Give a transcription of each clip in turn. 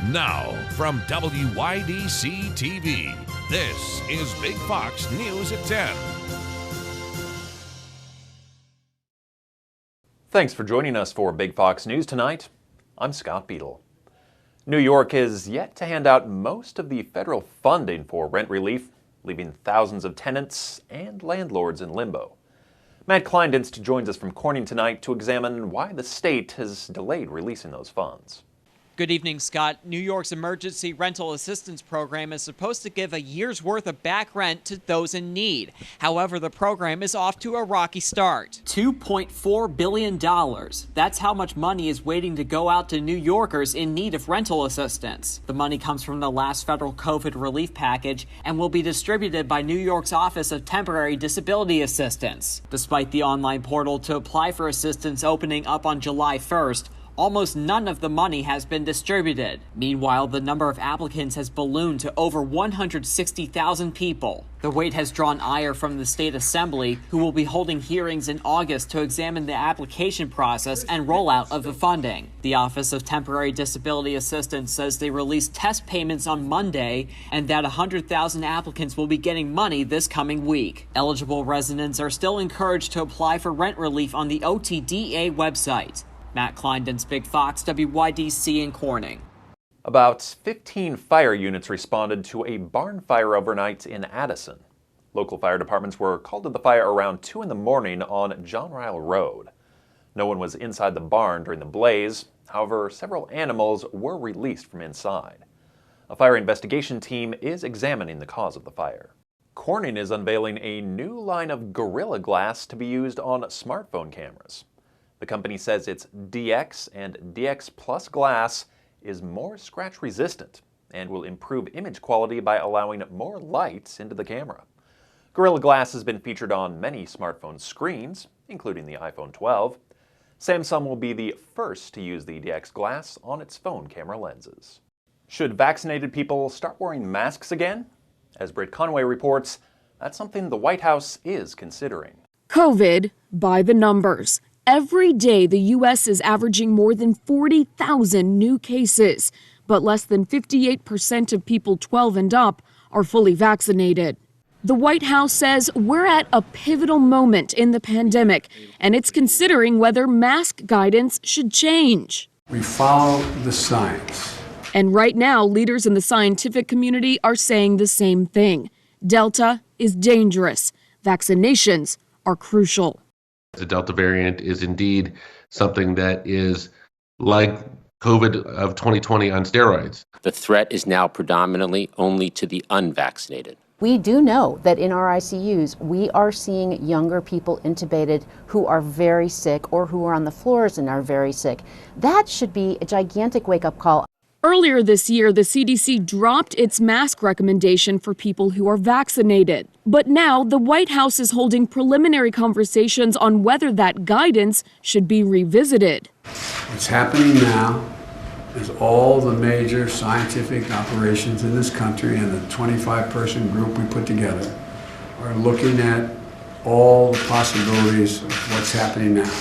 Now, from WYDC TV, this is Big Fox News at 10. Thanks for joining us for Big Fox News tonight. I'm Scott Beadle. New York is yet to hand out most of the federal funding for rent relief, leaving thousands of tenants and landlords in limbo. Matt Kleindienst joins us from Corning tonight to examine why the state has delayed releasing those funds. Good evening, Scott. New York's Emergency Rental Assistance Program is supposed to give a year's worth of back rent to those in need. However, the program is off to a rocky start. $2.4 billion. That's how much money is waiting to go out to New Yorkers in need of rental assistance. The money comes from the last federal COVID relief package and will be distributed by New York's Office of Temporary Disability Assistance. Despite the online portal to apply for assistance opening up on July 1st, almost none of the money has been distributed. Meanwhile, the number of applicants has ballooned to over 160,000 people. The wait has drawn ire from the state assembly, who will be holding hearings in August to examine the application process and rollout of the funding. The Office of Temporary Disability Assistance says they released test payments on Monday and that 100,000 applicants will be getting money this coming week. Eligible residents are still encouraged to apply for rent relief on the OTDA website. Matt Kleindienst, Big Fox, WYDC in Corning. About 15 fire units responded to a barn fire overnight in Addison. Local fire departments were called to the fire around 2 in the morning on John Ryle Road. No one was inside the barn during the blaze. However, several animals were released from inside. A fire investigation team is examining the cause of the fire. Corning is unveiling a new line of Gorilla Glass to be used on smartphone cameras. The company says its DX and DX Plus glass is more scratch resistant and will improve image quality by allowing more light into the camera. Gorilla Glass has been featured on many smartphone screens, including the iPhone 12. Samsung will be the first to use the DX glass on its phone camera lenses. Should vaccinated people start wearing masks again? As Britt Conway reports, that's something the White House is considering. COVID by the numbers. Every day, the U.S. is averaging more than 40,000 new cases, but less than 58% of people 12 and up are fully vaccinated. The White House says we're at a pivotal moment in the pandemic, and it's considering whether mask guidance should change. We follow the science. And right now, leaders in the scientific community are saying the same thing. Delta is dangerous. Vaccinations are crucial. The Delta variant is indeed something that is like COVID of 2020 on steroids. The threat is now predominantly only to the unvaccinated. We do know that in our ICUs, we are seeing younger people intubated who are very sick or who are on the floors and are very sick. That should be a gigantic wake-up call. Earlier this year, the CDC dropped its mask recommendation for people who are vaccinated. But now the White House is holding preliminary conversations on whether that guidance should be revisited. What's happening now is all the major scientific operations in this country and the 25-person group we put together are looking at all the possibilities of what's happening now.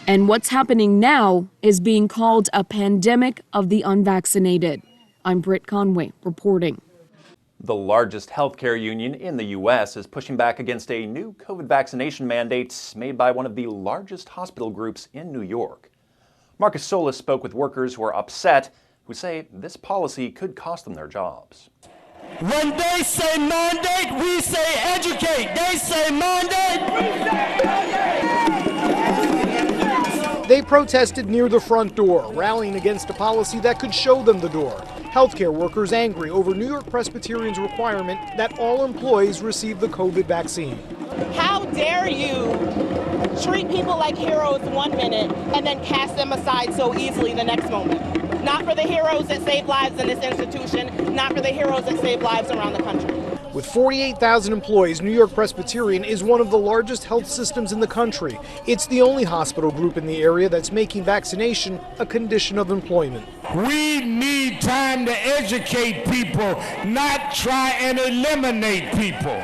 And what's happening now is being called a pandemic of the unvaccinated. I'm Britt Conway reporting. The largest healthcare union in the U.S. is pushing back against a new COVID vaccination mandate made by one of the largest hospital groups in New York. Marcus Solis spoke with workers who are upset, who say this policy could cost them their jobs. When they say mandate, we say educate. They say mandate, we say educate. They protested near the front door, rallying against a policy that could show them the door. Healthcare workers angry over New York Presbyterian's requirement that all employees receive the COVID vaccine. How dare you treat people like heroes 1 minute and then cast them aside so easily the next moment? Not for the heroes that save lives in this institution, not for the heroes that save lives around the country. With 48,000 employees, New York Presbyterian is one of the largest health systems in the country. It's the only hospital group in the area that's making vaccination a condition of employment. We need time to educate people, not try and eliminate people.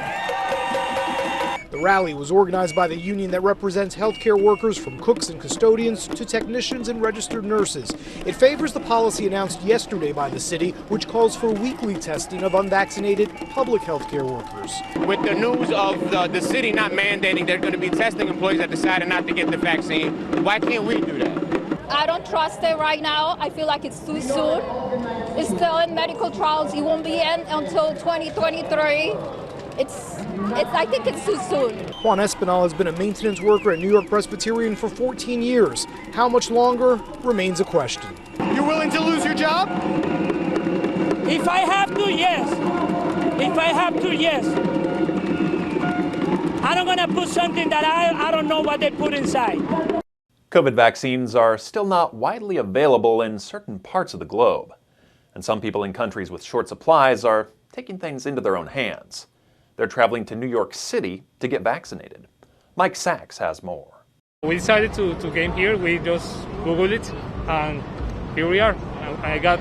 The rally was organized by the union that represents healthcare workers from cooks and custodians to technicians and registered nurses. It favors the policy announced yesterday by the city, which calls for weekly testing of unvaccinated public healthcare workers. With the news of the city not mandating they're going to be testing employees that decided not to get the vaccine, why can't we do that? I don't trust it right now. I feel like it's too soon. It's still in medical trials. It won't be in until 2023. I think it's too soon. Juan Espinal has been a maintenance worker at New York Presbyterian for 14 years. How much longer remains a question. You willing to lose your job? If I have to, yes. If I have to, yes. I don't gonna put something that I don't know what they put inside. COVID vaccines are still not widely available in certain parts of the globe, and some people in countries with short supplies are taking things into their own hands. They're traveling to New York City to get vaccinated. Mike Sachs has more. We decided to game here. We just Googled it, and here we are. I got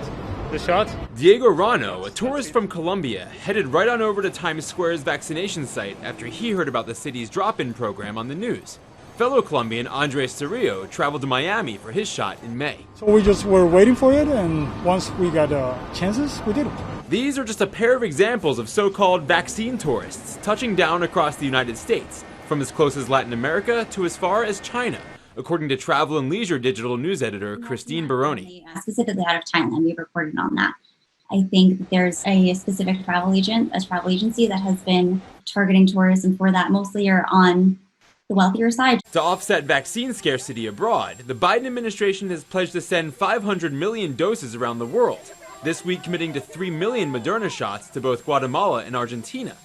the shot. Diego Rano, a tourist from Colombia, headed right on over to Times Square's vaccination site after he heard about the city's drop-in program on the news. Fellow Colombian Andres Cerrillo traveled to Miami for his shot in May. So we just were waiting for it, and once we got chances, we did it. These are just a pair of examples of so-called vaccine tourists touching down across the United States, from as close as Latin America to as far as China, according to Travel and Leisure digital news editor Christine Baroni. Specifically out of Thailand, we've reported on that. I think that there's a specific travel agency that has been targeting tourism for that, mostly are on the wealthier side. To offset vaccine scarcity abroad, the Biden administration has pledged to send 500 million doses around the world, this week committing to 3 million Moderna shots to both Guatemala and Argentina.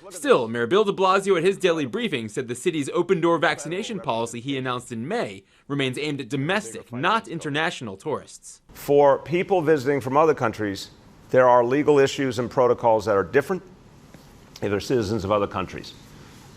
Still, Mayor Bill de Blasio at his daily briefing said the city's open-door vaccination policy he announced in May remains aimed at domestic, not international tourists. For people visiting from other countries, there are legal issues and protocols that are different if they're citizens of other countries.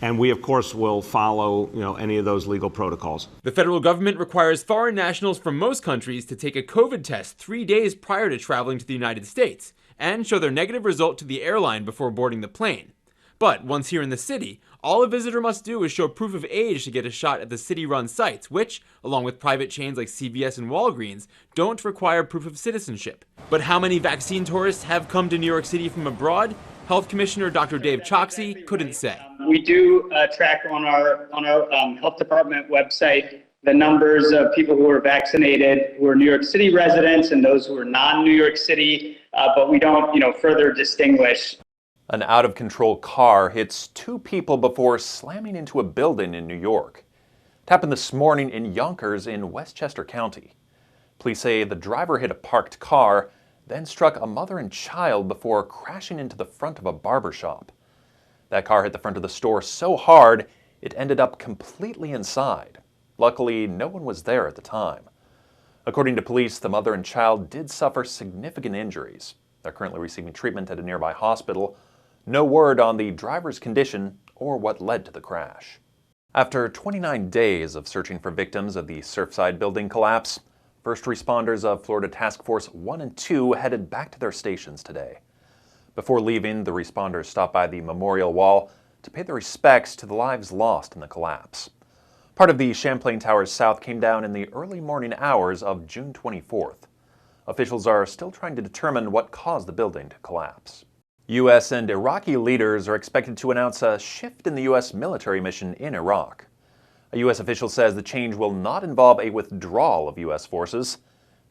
And we, of course, will follow, any of those legal protocols. The federal government requires foreign nationals from most countries to take a COVID test 3 days prior to traveling to the United States and show their negative result to the airline before boarding the plane. But once here in the city, all a visitor must do is show proof of age to get a shot at the city-run sites, which, along with private chains like CVS and Walgreens, don't require proof of citizenship. But how many vaccine tourists have come to New York City from abroad? Health Commissioner Dr. Dave Choksi couldn't say. We do track on our health department website the numbers of people who are vaccinated, who are New York City residents, and those who are non-New York City, but we don't, further distinguish. An out-of-control car hits 2 people before slamming into a building in New York. It happened this morning in Yonkers in Westchester County. Police say the driver hit a parked car, then struck a mother and child before crashing into the front of a barber shop. That car hit the front of the store so hard, it ended up completely inside. Luckily, no one was there at the time. According to police, the mother and child did suffer significant injuries. They're currently receiving treatment at a nearby hospital. No word on the driver's condition or what led to the crash. After 29 days of searching for victims of the Surfside building collapse, first responders of Florida Task Force 1 and 2 headed back to their stations today. Before leaving, the responders stopped by the memorial wall to pay their respects to the lives lost in the collapse. Part of the Champlain Towers South came down in the early morning hours of June 24th. Officials are still trying to determine what caused the building to collapse. U.S. and Iraqi leaders are expected to announce a shift in the U.S. military mission in Iraq. A U.S. official says the change will not involve a withdrawal of U.S. forces.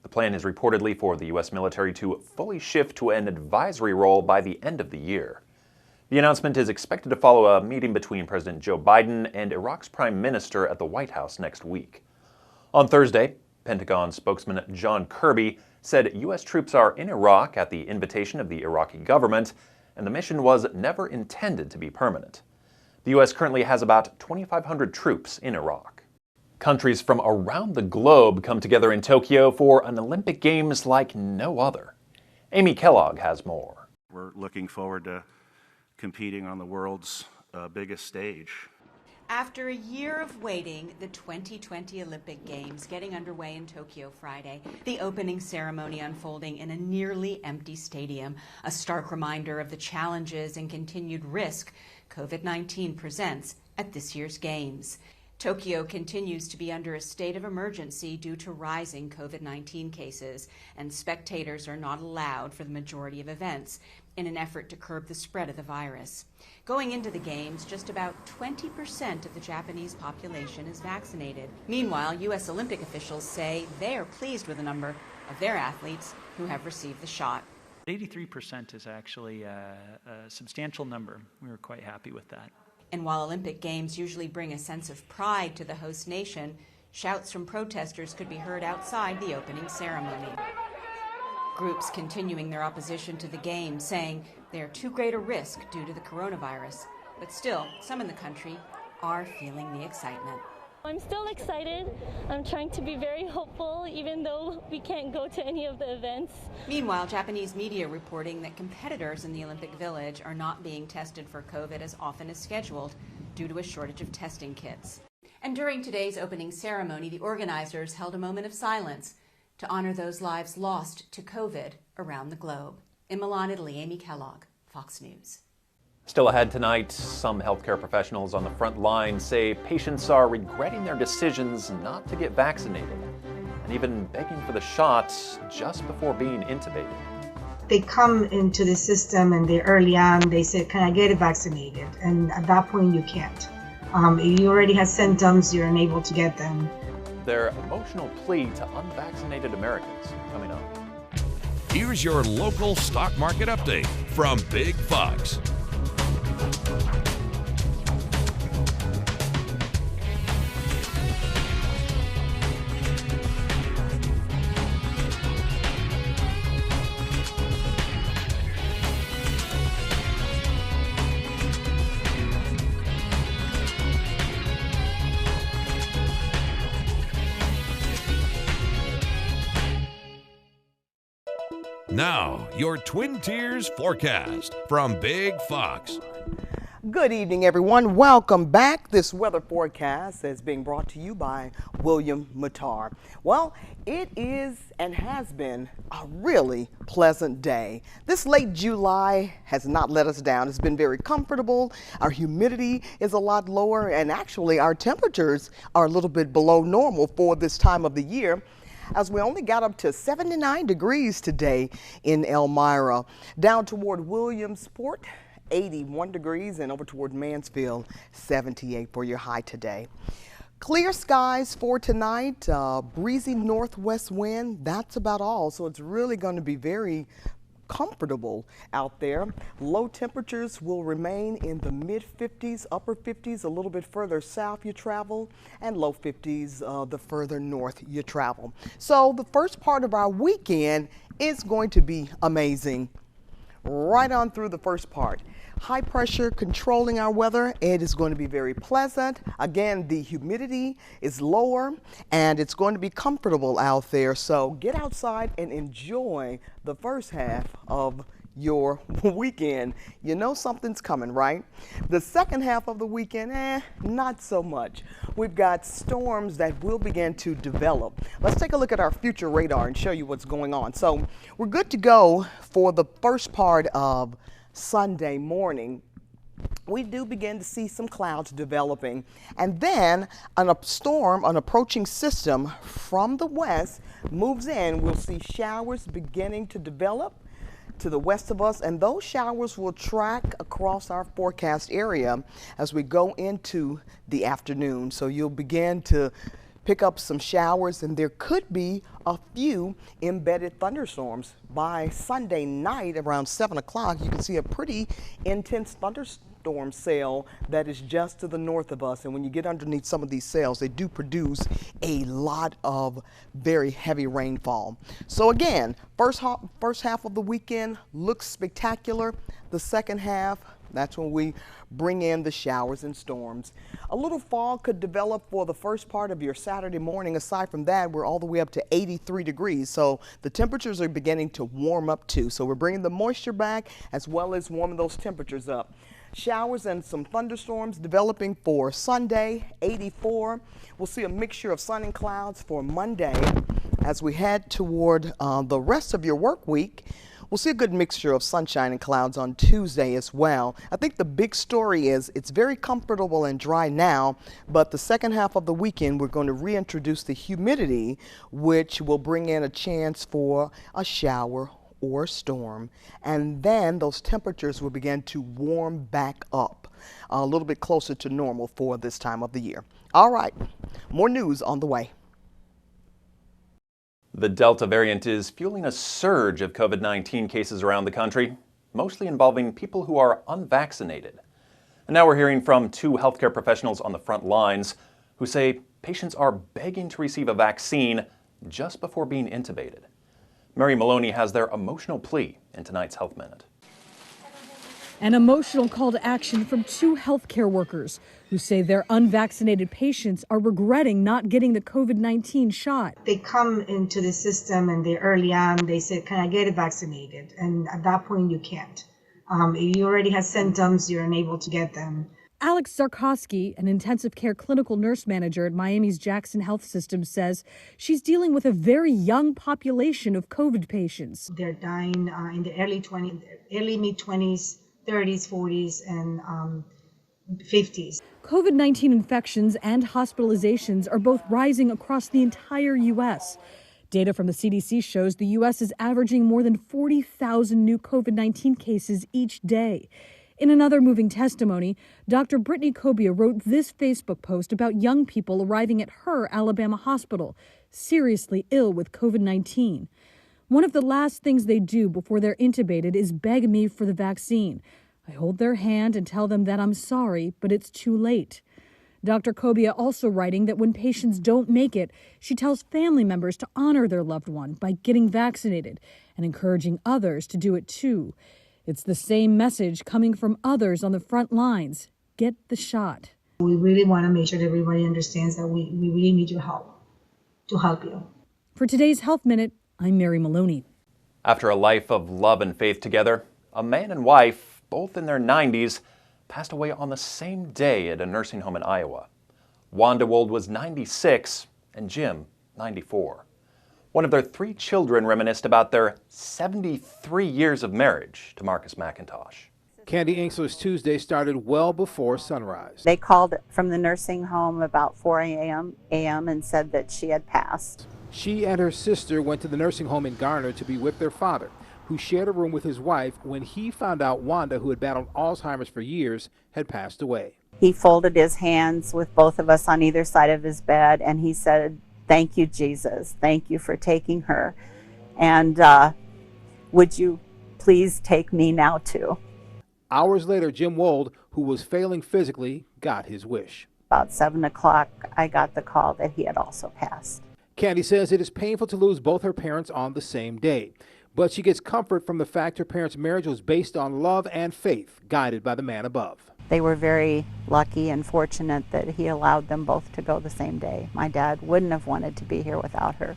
The plan is reportedly for the U.S. military to fully shift to an advisory role by the end of the year. The announcement is expected to follow a meeting between President Joe Biden and Iraq's Prime Minister at the White House next week. On Thursday, Pentagon spokesman John Kirby said U.S. troops are in Iraq at the invitation of the Iraqi government, and the mission was never intended to be permanent. The U.S. currently has about 2,500 troops in Iraq. Countries from around the globe come together in Tokyo for an Olympic Games like no other. Amy Kellogg has more. We're looking forward to competing on the world's biggest stage. After a year of waiting, the 2020 Olympic Games getting underway in Tokyo Friday, the opening ceremony unfolding in a nearly empty stadium, a stark reminder of the challenges and continued risk COVID-19 presents at this year's games. Tokyo continues to be under a state of emergency due to rising COVID-19 cases, and spectators are not allowed for the majority of events in an effort to curb the spread of the virus. Going into the games, just about 20% of the Japanese population is vaccinated. Meanwhile, U.S. Olympic officials say they are pleased with the number of their athletes who have received the shot. 83% is actually a substantial number. We were quite happy with that. And while Olympic Games usually bring a sense of pride to the host nation, shouts from protesters could be heard outside the opening ceremony. Groups continuing their opposition to the Games, saying they are too great a risk due to the coronavirus. But still, some in the country are feeling the excitement. I'm still excited. I'm trying to be very hopeful, even though we can't go to any of the events. Meanwhile, Japanese media reporting that competitors in the Olympic Village are not being tested for COVID as often as scheduled due to a shortage of testing kits. And during today's opening ceremony, the organizers held a moment of silence to honor those lives lost to COVID around the globe. In Milan, Italy, Amy Kellogg, Fox News. Still ahead tonight, some healthcare professionals on the front line say patients are regretting their decisions not to get vaccinated and even begging for the shots just before being intubated. They come into the system and they early on, they say, can I get vaccinated? And at that point, you can't. If you already have symptoms, you're unable to get them. Their emotional plea to unvaccinated Americans coming up. Here's your local stock market update from Big Fox. Now, your Twin Tiers forecast from Big Fox. Good evening, everyone. Welcome back. This weather forecast is being brought to you by William Mattar. Well, it is and has been a really pleasant day. This late July has not let us down. It's been very comfortable. Our humidity is a lot lower, and actually our temperatures are a little bit below normal for this time of the year, as we only got up to 79 degrees today in Elmira. Down toward Williamsport, 81 degrees, and over toward Mansfield, 78 for your high today. Clear skies for tonight, breezy northwest wind, that's about all. So it's really going to be very comfortable out there. Low temperatures will remain in the mid 50s, upper 50s, a little bit further south you travel, and low 50s the further north you travel. So the first part of our weekend is going to be amazing. Right on through the first part. High pressure controlling our weather. It is going to be very pleasant. Again, the humidity is lower and it's going to be comfortable out there. So get outside and enjoy the first half of your weekend. You know something's coming, right? The second half of the weekend, not so much. We've got storms that will begin to develop. Let's take a look at our future radar and show you what's going on. So we're good to go for the first part of Sunday morning. We do begin to see some clouds developing, and then an approaching system from the west moves in. We'll see showers beginning to develop to the west of us, and those showers will track across our forecast area as we go into the afternoon. So you'll begin to pick up some showers, and there could be a few embedded thunderstorms. By Sunday night around 7 o'clock, you can see a pretty intense thunderstorm cell that is just to the north of us. And when you get underneath some of these cells, they do produce a lot of very heavy rainfall. So again, first half of the weekend looks spectacular. The second half, that's when we bring in the showers and storms. A little fog could develop for the first part of your Saturday morning. Aside from that, we're all the way up to 83 degrees. So the temperatures are beginning to warm up too. So we're bringing the moisture back as well as warming those temperatures up. Showers and some thunderstorms developing for Sunday, 84. We'll see a mixture of sun and clouds for Monday. As we head toward the rest of your work week, We'll see a good mixture of sunshine and clouds on Tuesday as well. I think the big story is it's very comfortable and dry now, but the second half of the weekend we're going to reintroduce the humidity, which will bring in a chance for a shower or storm, and then those temperatures will begin to warm back up a little bit closer to normal for this time of the year. All right, more news on the way. The Delta variant is fueling a surge of COVID-19 cases around the country, mostly involving people who are unvaccinated. And now we're hearing from two healthcare professionals on the front lines who say patients are begging to receive a vaccine just before being intubated. Mary Maloney has their emotional plea in tonight's Health Minute. An emotional call to action from two healthcare workers who say their unvaccinated patients are regretting not getting the COVID-19 shot. They come into the system and they early on, they say, can I get vaccinated? And at that point, you can't. If you already have symptoms, you're unable to get them. Alex Zarkowski, an intensive care clinical nurse manager at Miami's Jackson Health System, says she's dealing with a very young population of COVID patients. They're dying in the early mid-20s, 30s, 40s, and 50s. COVID-19 infections and hospitalizations are both rising across the entire U.S. Data from the CDC shows the U.S. is averaging more than 40,000 new COVID-19 cases each day. In another moving testimony, Dr. Brittany Kobia wrote this Facebook post about young people arriving at her Alabama hospital, seriously ill with COVID-19. One of the last things they do before they're intubated is beg me for the vaccine. I hold their hand and tell them that I'm sorry, but it's too late. Dr. Kobia also writing that when patients don't make it, she tells family members to honor their loved one by getting vaccinated and encouraging others to do it too. It's the same message coming from others on the front lines. Get the shot. We really want to make sure that everybody understands that we really need your help to help you. For today's Health Minute, I'm Mary Maloney. After a life of love and faith together, a man and wife, both in their 90s, passed away on the same day at a nursing home in Iowa. Wanda Wold was 96 and Jim 94. One of their 3 children reminisced about their 73 years of marriage to Marcus McIntosh. Candy Ainsler's Tuesday started well before sunrise. They called from the nursing home about 4 a.m. and said that she had passed. She and her sister went to the nursing home in Garner to be with their father, who shared a room with his wife when he found out Wanda, who had battled Alzheimer's for years, had passed away. He folded his hands with both of us on either side of his bed, and he said, "Thank you, Jesus. Thank you for taking her. And would you please take me now, too?" Hours later, Jim Wold, who was failing physically, got his wish. About 7 o'clock, I got the call that he had also passed. Candy says it is painful to lose both her parents on the same day, but she gets comfort from the fact her parents' marriage was based on love and faith, guided by the man above. They were very lucky and fortunate that he allowed them both to go the same day. My dad wouldn't have wanted to be here without her,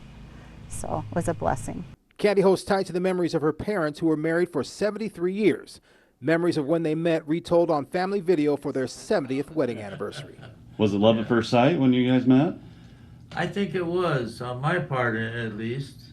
so it was a blessing. Candy holds tight to the memories of her parents, who were married for 73 years. Memories of when they met retold on family video for their 70th wedding anniversary. Was it love at first sight when you guys met? I think it was, on my part at least.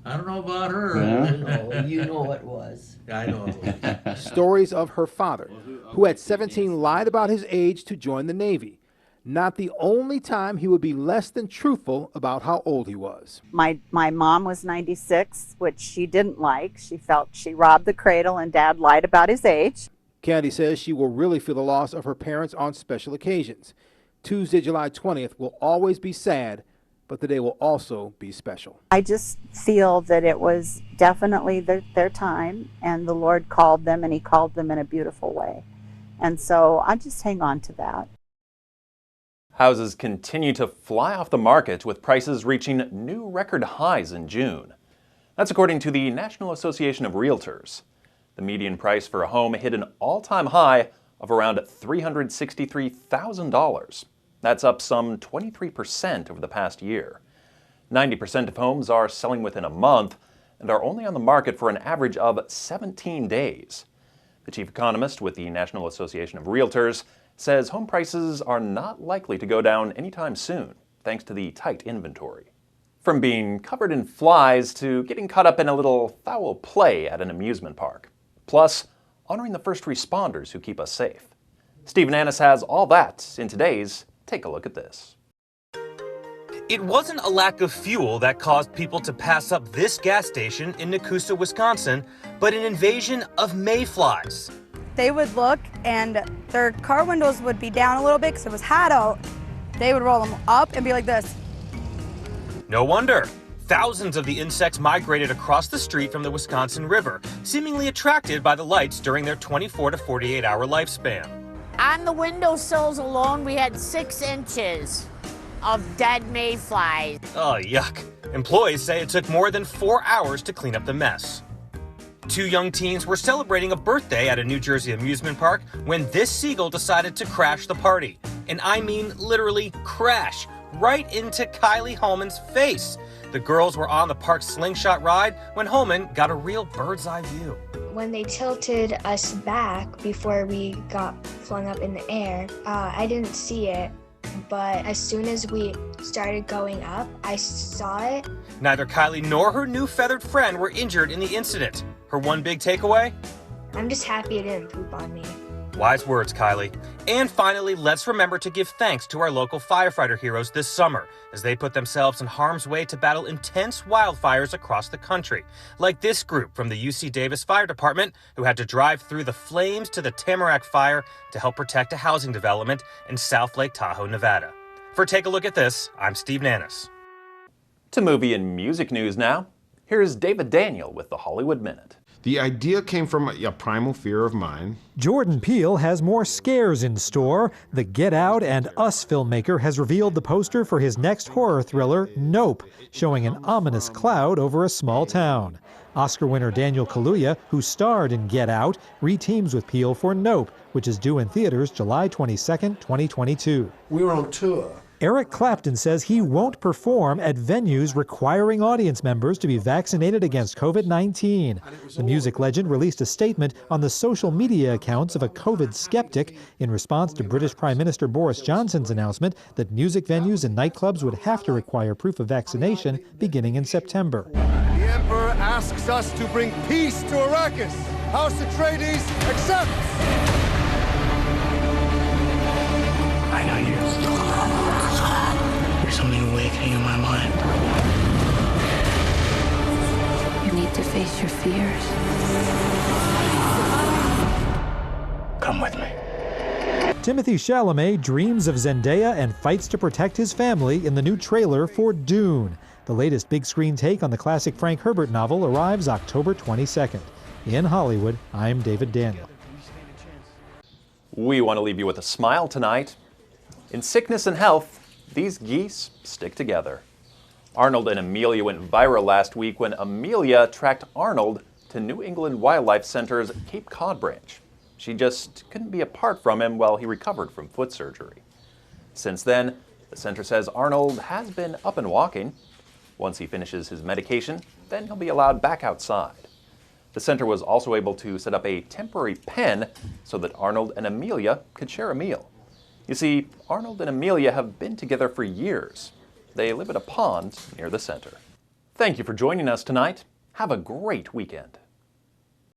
I don't know about her. Yeah. Oh, you know it was. I know it was. Stories of her father, who at 17 lied about his age to join the Navy. Not the only time he would be less than truthful about how old he was. My mom was 96, which she didn't like. She felt she robbed the cradle and Dad lied about his age. Candy says she will really feel the loss of her parents on special occasions. Tuesday, July 20th will always be sad, but the day will also be special. I just feel that it was definitely their time, and the Lord called them, and he called them in a beautiful way. And so I just hang on to that. Houses continue to fly off the market, with prices reaching new record highs in June. That's according to the National Association of Realtors. The median price for a home hit an all-time high of around $363,000. That's up some 23% over the past year. 90% of homes are selling within a month and are only on the market for an average of 17 days. The chief economist with the National Association of Realtors says home prices are not likely to go down anytime soon, thanks to the tight inventory. From being covered in flies to getting caught up in a little foul play at an amusement park. Plus, honoring the first responders who keep us safe. Stephen Annis has all that in today's Take a Look at This. It wasn't a lack of fuel that caused people to pass up this gas station in Nakusa, Wisconsin, but an invasion of mayflies. They would look and their car windows would be down a little bit because it was hot out. They would roll them up and be like this. No wonder. Thousands of the insects migrated across the street from the Wisconsin River, seemingly attracted by the lights during their 24 to 48 hour lifespan. On the windowsills alone, we had 6 inches of dead mayflies. Oh, yuck. Employees say it took more than 4 hours to clean up the mess. 2 young teens were celebrating a birthday at a New Jersey amusement park when this seagull decided to crash the party. And I mean literally crash right into Kylie Holman's face. The girls were on the park's slingshot ride when Holman got a real bird's eye view. When they tilted us back before we got flung up in the air, I didn't see it. But as soon as we started going up, I saw it. Neither Kylie nor her new feathered friend were injured in the incident. Her one big takeaway? I'm just happy it didn't poop on me. Wise words, Kylie. And finally, let's remember to give thanks to our local firefighter heroes this summer as they put themselves in harm's way to battle intense wildfires across the country. Like this group from the UC Davis Fire Department who had to drive through the flames to the Tamarack Fire to help protect a housing development in South Lake Tahoe, Nevada. For Take a Look at This, I'm Steve Nannis. To movie and music news now, here's David Daniel with the Hollywood Minute. The idea came from a primal fear of mine. Jordan Peele has more scares in store. The Get Out and Us filmmaker has revealed the poster for his next horror thriller, Nope, showing an ominous cloud over a small town. Oscar winner Daniel Kaluuya, who starred in Get Out, reteams with Peele for Nope, which is due in theaters July 22, 2022. We were on tour. Eric Clapton says he won't perform at venues requiring audience members to be vaccinated against COVID-19. The music legend released a statement on the social media accounts of a COVID skeptic in response to British Prime Minister Boris Johnson's announcement that music venues and nightclubs would have to require proof of vaccination beginning in September. The Emperor asks us to bring peace to Arrakis. House Atreides accepts. I know you. There's something awakening in my mind. You need to face your fears. Come with me. Timothée Chalamet dreams of Zendaya and fights to protect his family in the new trailer for Dune. The latest big screen take on the classic Frank Herbert novel arrives October 22nd. In Hollywood, I'm David Daniel. We want to leave you with a smile tonight. In sickness and health, these geese stick together. Arnold and Amelia went viral last week when Amelia tracked Arnold to New England Wildlife Center's Cape Cod branch. She just couldn't be apart from him while he recovered from foot surgery. Since then, the center says Arnold has been up and walking. Once he finishes his medication, then he'll be allowed back outside. The center was also able to set up a temporary pen so that Arnold and Amelia could share a meal. You see, Arnold and Amelia have been together for years. They live at a pond near the center. Thank you for joining us tonight. Have a great weekend.